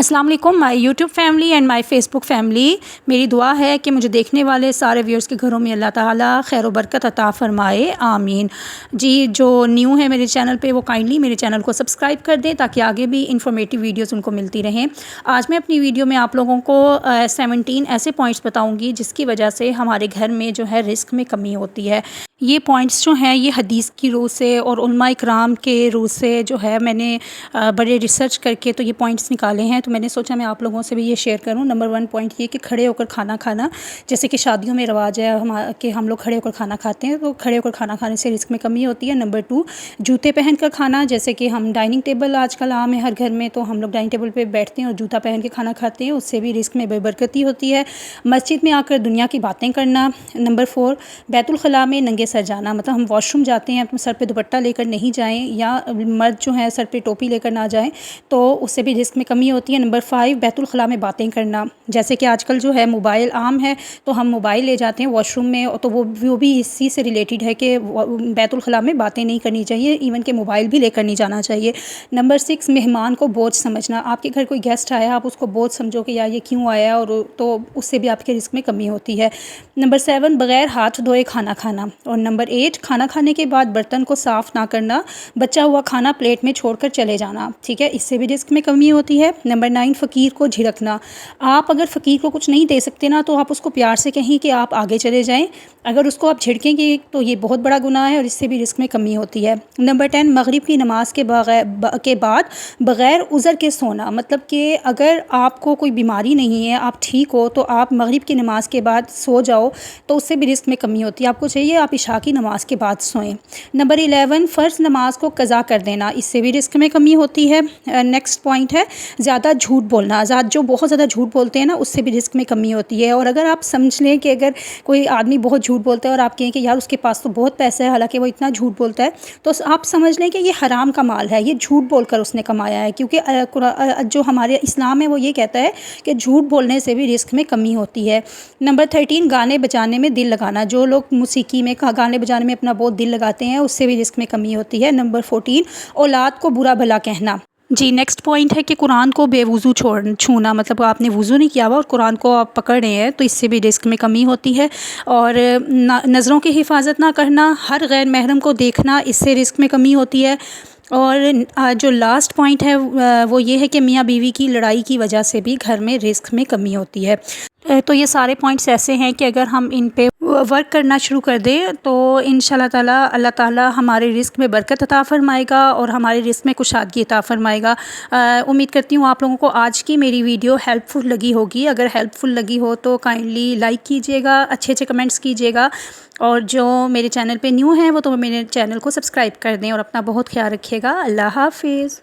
अस्सलाम वालेकुम my YouTube family and my Facebook family. मेरी दुआ है कि मुझे देखने वाले सारे व्यूअर्स के घरों में अल्लाह ताला खैर व बरकत अता फ़रमाए, आमीन। जी, जो न्यू है मेरे चैनल पे वो काइंडली मेरे चैनल को सब्सक्राइब कर दें ताकि आगे भी इंफॉर्मेटिव वीडियोस उनको मिलती रहें। आज मैं अपनी वीडियो में आप लोगों को 17 ऐसे पॉइंट्स बताऊँगी जिसकी वजह से हमारे घर में जो है रिस्क में कमी होती है। ये पॉइंट्स जो हैं ये हदीस की रूह से और उलमा इकराम के रूह से जो है मैंने बड़े रिसर्च करके तो ये पॉइंट्स निकाले हैं, तो मैंने सोचा मैं आप लोगों से भी ये शेयर करूं। नंबर 1 पॉइंट ये कि खड़े होकर खाना खाना, जैसे कि शादियों में रिवाज है कि हम लोग खड़े होकर खाना खाते हैं, तो खड़े होकर खाना खाने से रिस्क में कमी होती है। नंबर 2 जूते पहन कर खाना, जैसे कि हम डाइनिंग टेबल आजकल आम है हर घर में, तो हम लोग डाइनिंग टेबल पर बैठते हैं और जूता पहन के खाना खाते हैं, उससे भी रिस्क में बेबरकती होती है। मस्जिद में आकर दुनिया की बातें करना। नंबर 4 बैतुल खला में नंगे सर जाना, मतलब हम वॉशरूम जाते हैं तो सर पे दुपट्टा लेकर नहीं जाएं, या मर्द जो है सर पे टोपी लेकर ना जाएं, तो उससे भी रिस्क में कमी होती है। नंबर 5 बैतुल खला में बातें करना, जैसे कि आजकल जो है मोबाइल आम है तो हम मोबाइल ले जाते हैं वॉशरूम में, तो वो भी इसी से रिलेटेड है कि बैतुल खला में बातें नहीं करनी चाहिए, इवन के मोबाइल भी लेकर नहीं जाना चाहिए। नंबर 6 मेहमान को बोझ समझना, आपके घर कोई गेस्ट आया आप उसको बोझ समझो कि यार ये क्यों आया, और तो उससे भी आपके रिस्क में कमी होती है। नंबर 7 बग़ैर हाथ धोए खाना खाना। और नंबर 8 खाना खाने के बाद बर्तन को साफ़ ना करना, बचा हुआ खाना प्लेट में छोड़कर चले जाना, ठीक है, इससे भी रिस्क में कमी होती है। नंबर 9 फ़कीर को झिड़कना, आप अगर फ़कीर को कुछ नहीं दे सकते ना तो आप उसको प्यार से कहें कि आप आगे चले जाएं, अगर उसको आप झिड़केंगे तो ये बहुत बड़ा गुनाह है और इससे भी रिस्क में कमी होती है। नंबर 10 मगरिब की नमाज के बाद बग़ैर उज़र के सोना, मतलब कि अगर आपको कोई बीमारी नहीं है, आप ठीक हो, तो आप मगरिब की नमाज के बाद सो जाओ, तो उससे भी रिस्क में कमी होती है। आपको चाहिए आप इशा की नमाज के बाद सोएं। नंबर 11 फ़र्ज़ नमाज को क़ज़ा कर देना, इससे भी रिस्क में कमी होती है। नेक्स्ट पॉइंट है ज़्यादा झूठ बोलना, जो बहुत ज़्यादा झूठ बोलते हैं ना उससे भी रिस्क में कमी होती है। और अगर आप समझ लें कि अगर कोई आदमी बहुत झूठ बोलता है और आप कहें कि यार उसके पास तो बहुत पैसा है, हालांकि वो इतना झूठ बोलता है, तो आप समझ लें कि ये हराम का माल है, ये झूठ बोलकर उसने कमाया है, क्योंकि जो हमारे इस्लाम है वो ये कहता है कि झूठ बोलने से भी रिस्क में कमी होती है। नंबर 13 गाने बजाने में दिल लगाना, जो लोग मौसीकी में गाने बजाने में अपना बहुत दिल लगाते हैं उससे भी रिस्क में कमी होती है। नंबर 14 औलाद को बुरा भला कहना। जी, नेक्स्ट पॉइंट है कि कुरान को बेवुज़ू छूना, मतलब आपने वुज़ू नहीं किया हुआ और कुरान को आप पकड़ रहे हैं, तो इससे भी रिस्क में कमी होती है। और नज़रों की हिफाजत ना करना, हर गैर महरम को देखना, इससे रिस्क में कमी होती है। और जो लास्ट पॉइंट है वो ये है कि मियाँ बीवी की लड़ाई की वजह से भी घर में रिस्क में कमी होती है। तो ये सारे पॉइंट्स ऐसे हैं कि अगर हम इन पे वर्क करना शुरू कर दें तो इंशाल्लाह ताला अल्लाह ताला हमारे रिस्क में बरकत अता फ़रमाएगा और हमारे रिस्क में कुशादगी अता फ़रमाएगा। उम्मीद करती हूँ आप लोगों को आज की मेरी वीडियो हेल्पफुल लगी होगी। अगर हेल्पफुल लगी हो तो काइंडली लाइक कीजिएगा, अच्छे अच्छे कमेंट्स कीजिएगा, और जो मेरे चैनल पे न्यू हैं वो तो मेरे चैनल को सब्सक्राइब कर दें, और अपना बहुत ख्याल रखिएगा। अल्लाह हाफ़िज़।